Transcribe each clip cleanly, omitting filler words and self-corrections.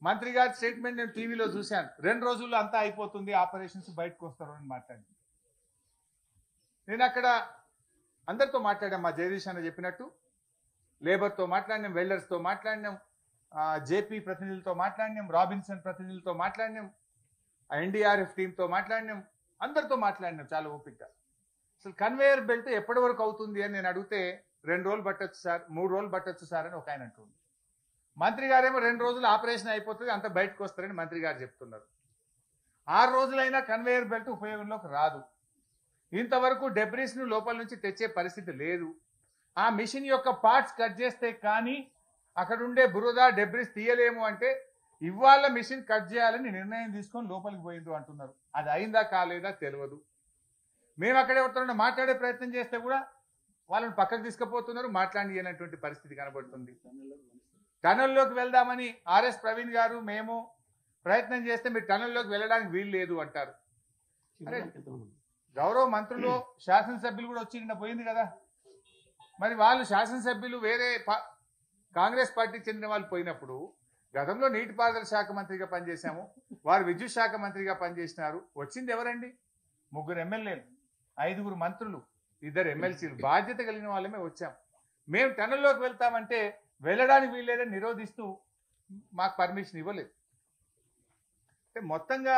మంత్రి గారి స్టేట్మెంట్ నేను టీవీలో చూశాను. 2 రోజుల్లో అంతా అయిపోతుంది, ఆపరేషన్స్ బయటకు వస్తారు అని మాట్లాడి. నేను అక్కడ అందరితో మాట్లాడాం. మా జగదీష్ అన్న చెప్పినట్టు లేబర్తో మాట్లాడినాం, వెల్డర్స్తో మాట్లాడినాం, జేపీ ప్రతినిధులతో మాట్లాడినాం, రాబిన్సన్ ప్రతినిధులతో మాట్లాడినాం, ఎన్డీఆర్ఎఫ్ టీంతో మాట్లాడినాం, అందరితో మాట్లాడినాం చాలా ఓపికగా. అసలు కన్వేయర్ బెల్ట్ ఎప్పటి వరకు అవుతుంది అని నేను అడిగితే 2 రోజులు పట్టొచ్చు సార్, 3 రోజులు పట్టొచ్చు సార్ అని ఒక ఆయన అంటుంది. మంత్రి గారేమో 2 రోజులు ఆపరేషన్ అయిపోతుంది, అంత బయటకు వస్తారని మంత్రి గారు చెప్తున్నారు. 6 రోజులైనా కన్వేయర్ బెల్ట్ ఉపయోగంలోకి రాదు. ఇంతవరకు డెబ్రిస్ ను లోపల నుంచి తెచ్చే పరిస్థితి లేదు. ఆ మిషన్ యొక్క పార్ట్స్ కట్ చేస్తే కానీ అక్కడ ఉండే బురద డెబ్రిస్ తీయలేము అంటే ఇవాళ మిషన్ కట్ చేయాలని నిర్ణయం తీసుకొని లోపలికి పోయిండు అంటున్నారు. అది అయిందా కాలేదా తెలియదు. మేము అక్కడ ఎవరితో మాట్లాడే ప్రయత్నం చేస్తే కూడా వాళ్ళని పక్కకు తీసుకుపోతున్నారు, మాట్లాడినటువంటి పరిస్థితి కనబడుతుంది. టనల్లోకి వెళ్దామని ఆర్ఎస్ ప్రవీణ్ గారు మేము ప్రయత్నం చేస్తే మీరు టనల్లోకి వెళ్ళడానికి వీలు లేదు అంటారు. అరే గౌరవ మంత్రులు శాసనసభ్యులు కూడా వచ్చి నిన్న పోయింది కదా, మరి వాళ్ళు శాసనసభ్యులు వేరే కాంగ్రెస్ పార్టీకి చెందిన వాళ్ళు పోయినప్పుడు గతంలో నీటిపారుదల శాఖ మంత్రిగా పనిచేశాము, వారు విద్యుత్ శాఖ మంత్రిగా పనిచేసినారు. వచ్చింది ఎవరండి? 3 ఎమ్మెల్యేలు, 5 మంత్రులు, 2 ఎమ్మెల్సీలు, బాధ్యత కలిగిన వాళ్ళమే వచ్చాం. మేము టనల్లోకి వెళ్తామంటే వెళ్ళడానికి వీల్లేదని నిరోధిస్తూ మాకు పర్మిషన్ ఇవ్వలేదు. అంటే మొత్తంగా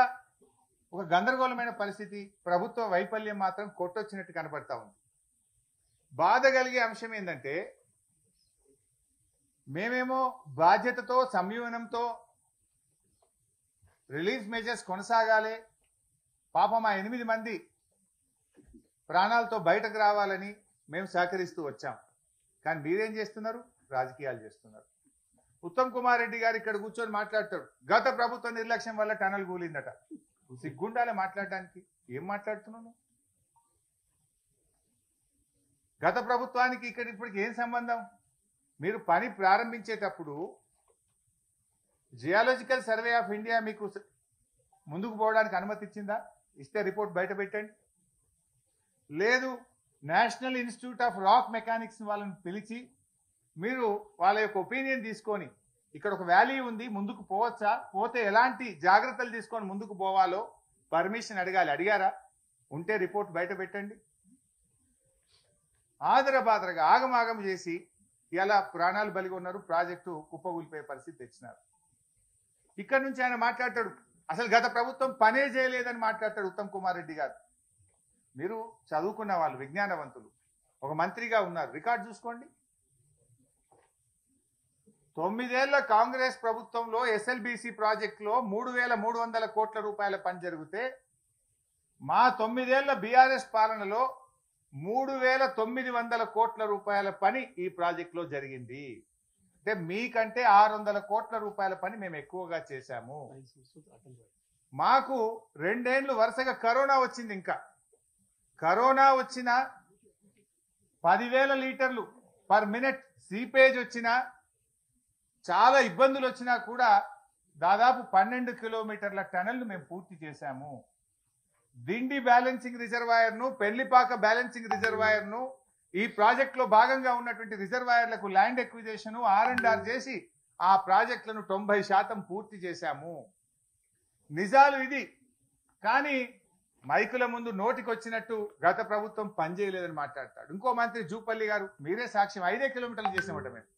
ఒక గందరగోళమైన పరిస్థితి, ప్రభుత్వ వైఫల్యం మాత్రం కొట్టొచ్చినట్టు కనబడతా ఉంది. బాధ కలిగే అంశం ఏంటంటే మేమేమో బాధ్యతతో సంయమనంతో రిలీఫ్ మెజర్స్ కొనసాగాలి, పాపం ఆ 8 మంది ప్రాణాలతో బయటకు రావాలని మేము సహకరిస్తూ వచ్చాం. కానీ మీరేం చేస్తున్నారు? రాజకీయాలు చేస్తున్నారు. ఉత్తమ్ కుమార్ రెడ్డి గారు ఇక్కడ కూర్చొని మాట్లాడతాడు, గత ప్రభుత్వ నిర్లక్ష్యం వల్ల టనల్ కూలిందట. సిగ్గుండాలే మాట్లాడడానికి. ఏం మాట్లాడుతున్నాను? గత ప్రభుత్వానికి ఇక్కడ ఇప్పటికి ఏం సంబంధం? మీరు పని ప్రారంభించేటప్పుడు జియాలజికల్ సర్వే ఆఫ్ ఇండియా మీకు ముందుకు పోవడానికి అనుమతి ఇచ్చిందా? ఇస్తే రిపోర్ట్ బయట పెట్టండి. లేదు, national institute of rock mechanics వాళ్ళని పిలిచి మీరు వాళ్ళ యొక్క ఒపీనియన్ తీసుకొని ఇక్కడ ఒక వ్యాలీ ఉంది, ముందుకు పోవచ్చా, పోతే ఎలాంటి జాగ్రత్తలు తీసుకొని ముందుకు పోవాలో పర్మిషన్ అడగాలి. అడిగారా? ఉంటే రిపోర్ట్ బయట పెట్టండి. ఆదరబాదరగా ఆగమాగం చేసి ఇలా ప్రాణాలు బలిగి ఉన్నారు, ప్రాజెక్టు కుప్పగూలిపోయే పరిస్థితి తెచ్చినారు. ఇక్కడ నుంచి ఆయన మాట్లాడతాడు, అసలు గత ప్రభుత్వం పనే చేయలేదని మాట్లాడతాడు ఉత్తమ్ కుమార్ రెడ్డి గారు. మీరు చదువుకున్న వాళ్ళు, విజ్ఞానవంతులు, ఒక మంత్రిగా ఉన్నారు, రికార్డు చూసుకోండి. 9 ఏళ్ల కాంగ్రెస్ ప్రభుత్వంలో ఎస్ఎల్బిసి ప్రాజెక్టులో 3,300 కోట్ల రూపాయల పని జరిగితే మా 9 ఏళ్ల బీఆర్ఎస్ పాలనలో 3,900 కోట్ల రూపాయల పని ఈ ప్రాజెక్టులో జరిగింది. అంటే మీకంటే 600 కోట్ల రూపాయల పని మేము ఎక్కువగా చేశాము. మాకు 2 ఏళ్లు వరుసగా కరోనా వచ్చింది. ఇంకా కరోనా వచ్చిన 10,000 లీటర్లు పర్ మినిట్ సీపేజ్ వచ్చినా, చాలా ఇబ్బందులు వచ్చినా కూడా దాదాపు 12 కిలోమీటర్ల టనల్ను మేము పూర్తి చేశాము. దిండి బ్యాలెన్సింగ్ రిజర్వాయర్ ను, పెళ్లిపాక బ్యాలెన్సింగ్ రిజర్వాయర్ ను, ఈ ప్రాజెక్ట్ లో భాగంగా ఉన్నటువంటి రిజర్వాయర్లకు ల్యాండ్ ఎక్విజిషన్ R&R చేసి ఆ ప్రాజెక్టులను 90% పూర్తి చేశాము. నిజాలు ఇది. కానీ మైకుల ముందు నోటికి వచ్చినట్టు గత ప్రభుత్వం పనిచేయలేదని మాట్లాడతాడు. ఇంకో మంత్రి జూపల్లి గారు, మీరే సాక్ష్యం, 5 కిలోమీటర్లు చేసామట మేము.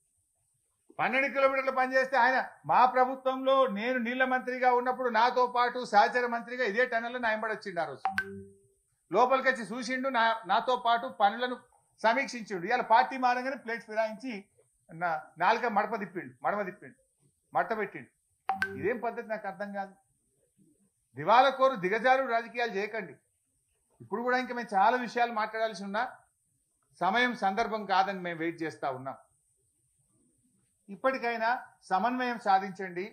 12 కిలోమీటర్లు పనిచేస్తే ఆయన మా ప్రభుత్వంలో నేను నీళ్ల మంత్రిగా ఉన్నప్పుడు నాతో పాటు సహచర మంత్రిగా ఇదే టనల్లో నా ఎంబడి వచ్చిండు. ఆ రోజు లోపలికి వచ్చి చూసిండు, నాతో పాటు పనులను సమీక్షించిండు. ఇవాళ పార్టీ మారంగానే ప్లేట్స్ ఫిరాయించి నాలుక మడమ తిప్పిండు, మట్ట పెట్టిండు. ఇదేం పద్ధతి? నాకు అర్థం కాదు. దివాలా కోరు దిగజారు రాజకీయాలు చేయకండి. ఇప్పుడు కూడా ఇంకా మేము చాలా విషయాలు మాట్లాడాల్సి ఉన్నా సమయం సందర్భం కాదని మేము వెయిట్ చేస్తా ఉన్నాం. ఇప్పటికైనా సమన్వయం సాధించండి.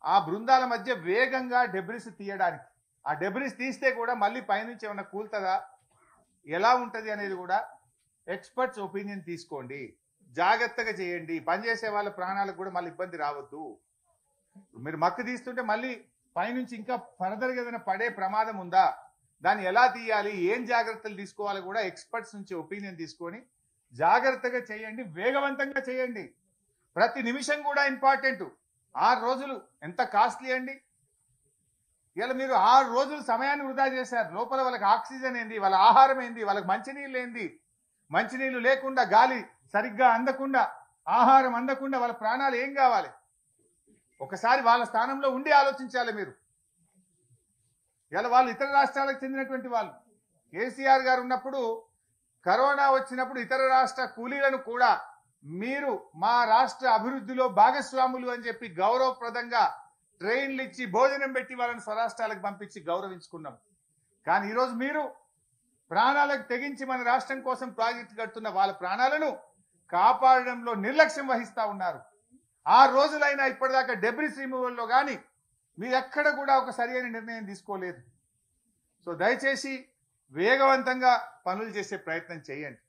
ఆ బృందాల మధ్య వేగంగా డెబ్రిస్ తీయడానికి, ఆ డెబ్రిస్ తీస్తే కూడా మళ్ళీ పైనుంచి ఏమైనా కూల్తుందా, ఎలా ఉంటుంది అనేది కూడా ఎక్స్పర్ట్స్ ఒపీనియన్ తీసుకోండి. జాగ్రత్తగా చేయండి. పనిచేసే వాళ్ళ ప్రాణాలకు కూడా మళ్ళీ ఇబ్బంది రావద్దు. మీరు మక్కు తీస్తుంటే మళ్ళీ పైనుంచి ఇంకా ఫర్దర్గా ఏదైనా పడే ప్రమాదం ఉందా, దాన్ని ఎలా తీయాలి, ఏం జాగ్రత్తలు తీసుకోవాలి కూడా ఎక్స్పర్ట్స్ నుంచి ఒపీనియన్ తీసుకొని జాగ్రత్తగా చేయండి, వేగవంతంగా చేయండి. ప్రతి నిమిషం కూడా ఇంపార్టెంట్. 6 రోజులు ఎంత కాస్ట్లీ అండి. ఇలా మీరు 6 రోజులు సమయాన్ని వృధా చేశారు. లోపల వాళ్ళకి ఆక్సిజన్ ఏంది, వాళ్ళ ఆహారం ఏంది, వాళ్ళకి మంచినీళ్ళు ఏంది, మంచినీళ్ళు లేకుండా, గాలి సరిగ్గా అందకుండా, ఆహారం అందకుండా వాళ్ళ ప్రాణాలు ఏం కావాలి? ఒకసారి వాళ్ళ స్థానంలో ఉండి ఆలోచించాలి మీరు. ఇలా వాళ్ళు ఇతర రాష్ట్రాలకు చెందినటువంటి వాళ్ళు. కేసీఆర్ గారు ఉన్నప్పుడు కరోనా వచ్చినప్పుడు ఇతర రాష్ట్ర కూలీలను కూడా మీరు మా రాష్ట్ర అభివృద్ధిలో భాగస్వాములు అని చెప్పి గౌరవప్రదంగా ట్రైన్లు ఇచ్చి భోజనం పెట్టి వాళ్ళని స్వరాష్ట్రాలకు పంపించి గౌరవించుకున్నాం. కానీ ఈరోజు మీరు ప్రాణాలకు తెగించి మన రాష్ట్రం కోసం ప్రాజెక్టు కడుతున్న వాళ్ళ ప్రాణాలను కాపాడడంలో నిర్లక్ష్యం వహిస్తా ఉన్నారు. 6 రోజులైనా ఇప్పటిదాకా డెబ్రిస్ రిమూవల్లో కానీ మీరు ఎక్కడ కూడా ఒక సరైన నిర్ణయం తీసుకోలేదు. సో దయచేసి వేగవంతంగా పనులు చేసే ప్రయత్నం చేయండి.